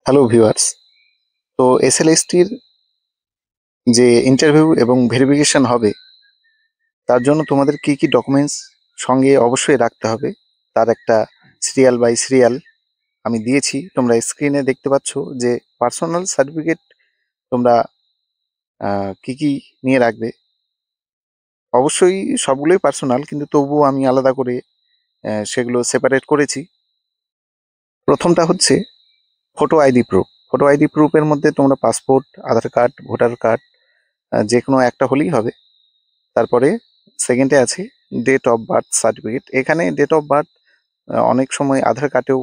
Hello viewers. তো এসএলএসটির যে interview এবং ভেরিফিকেশন হবে তার জন্য তোমাদের কি কি ডকুমেন্টস সঙ্গে অবশ্যই রাখতে হবে তার একটা সিরিয়াল বাই সিরিয়াল আমি দিয়েছি। তোমরা স্ক্রিনে দেখতে পাচ্ছ যে পার্সোনাল সার্টিফিকেট তোমরা কি কি নিয়ে রাখবে। অবশ্যই সবগুলোই পার্সোনাল, কিন্তু তবুও আমি আলাদা করে সেগুলো সেপারেট করেছি। প্রথমটা হচ্ছে photo ID proof. Photo ID প্রুফের মধ্যে তোমরা passport, Aadhaar card, voter card যে কোনো একটা হলেই হবে। তারপরে সেকেন্ডে আছে ডেট অফ বার্থ সার্টিফিকেট। এখানে ডেট অফ বার্থ অনেক সময় আধার কার্ডেও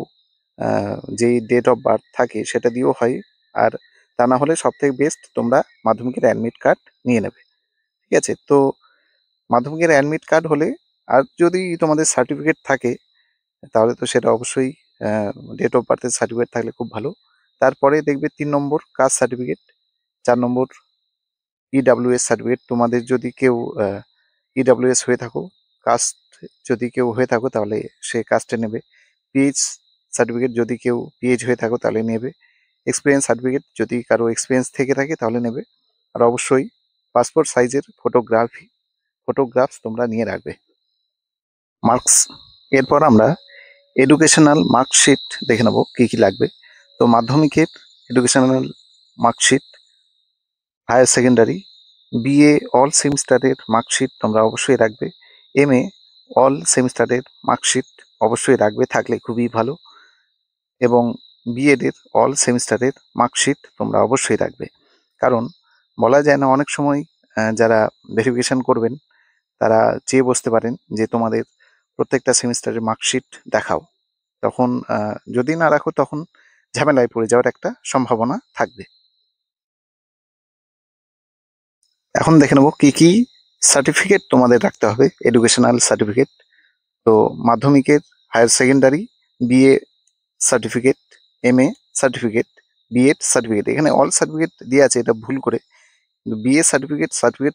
যেই ডেট অফ বার্থ থাকে সেটা দিয়েও হয়। আর তা না হলে সব থেকে বেস্ট তোমরা মাধ্যমিকের অ্যাডমিট কার্ড নিয়ে নেবে। ঠিক আছে? তো মাধ্যমিকের অ্যাডমিট কার্ড হলে, আর যদি তোমাদের সার্টিফিকেট থাকে তাহলে তো সেটা অবশ্যই ডেট অফ বার্থের সার্টিফিকেট থাকলে খুব ভালো। তারপরে দেখবে 3 নম্বর কাস্ট সার্টিফিকেট, 4 নম্বর ইডাব্লিউএস সার্টিফিকেট। তোমাদের যদি কেউ ইডাব্লিউএস হয়ে থাকো, কাস্ট যদি কেউ হয়ে থাকো তাহলে সে কাস্টে নেবে। পিএইচ সার্টিফিকেট যদি কেউ পিএইচ হয়ে থাকো তাহলে নেবে। এক্সপিরিয়েন্স সার্টিফিকেট যদি কারো এক্সপিরিয়েন্স থেকে থাকে তাহলে নেবে। আর অবশ্যই পাসপোর্ট সাইজের ফটোগ্রাফস তোমরা নিয়ে রাখবে। মার্কস, এরপর আমরা এডুকেশনাল মার্কশিট দেখে নেবো কি কি লাগবে। তো মাধ্যমিকের educational marksheet, higher secondary, BA all সেমিস্টারের মার্কশিট তোমরা অবশ্যই রাখবে। এমএ অল সেমিস্টারের মার্কশিট অবশ্যই রাখবে, থাকলে খুবই ভালো। এবং বিএড এর অল সেমিস্টারের মার্কশিট তোমরা অবশ্যই রাখবে। কারণ বলা যায় না, অনেক সময় যারা ভেরিফিকেশন করবেন তারা চেয়ে বসতে পারেন যে তোমাদের প্রত্যেকটা সেমিস্টারের মার্কশিট দেখাও। তখন যদি না রাখো তখন ঝামেলায় পড়ে যাওয়ার একটা সম্ভাবনা থাকবে। এখন দেখে নেবো কি কি সার্টিফিকেট তোমাদের রাখতে হবে। এডুকেশনাল সার্টিফিকেট, তো মাধ্যমিকের, higher secondary, BA certificate, MA certificate, BEd certificate. এখানে অল সার্টিফিকেট দিয়ে আছে, এটা ভুল করে, কিন্তু বিএ সার্টিফিকেট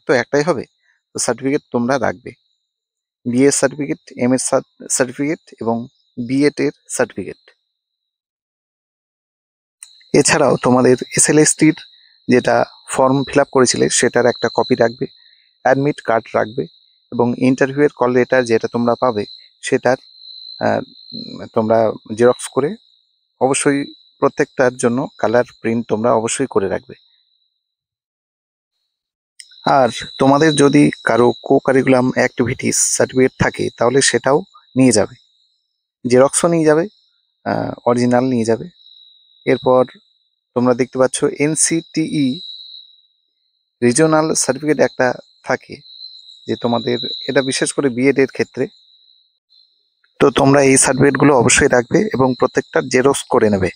তো একটাই হবে। তো সার্টিফিকেট তোমরা রাখবে, বিএ সার্টিফিকেট, এম এর সার্টিফিকেট এবং বিএড এর সার্টিফিকেট। এছাড়াও তোমাদের এসএলএসটির যেটা ফর্ম ফিল আপ করেছিলে সেটার একটা কপি রাখবে, অ্যাডমিট কার্ড রাখবে এবং ইন্টারভিউয়ের কল লেটার যেটা তোমরা পাবে সেটার তোমরা জেরক্স করে অবশ্যই প্রত্যেকটার জন্য কালার প্রিন্ট তোমরা অবশ্যই করে রাখবে। আর তোমাদের যদি কারো কো কারিকুলাম অ্যাক্টিভিটিস সার্টিফিকেট থাকে তাহলে সেটাও নিয়ে যাবে, জেরক্সও নিয়ে যাবে, অরিজিনাল নিয়ে যাবে। এরপর তোমরা দেখতে পাচ্ছ এনসিটিই রিজিওনাল সার্টিফিকেট একটা থাকে, যে তোমাদের এটা বিশেষ করে বিএড এর ক্ষেত্রে। তো তোমরা এই সার্টিফিকেটগুলো অবশ্যই রাখবে এবং প্রত্যেকটার জেরক্স করে নেবে।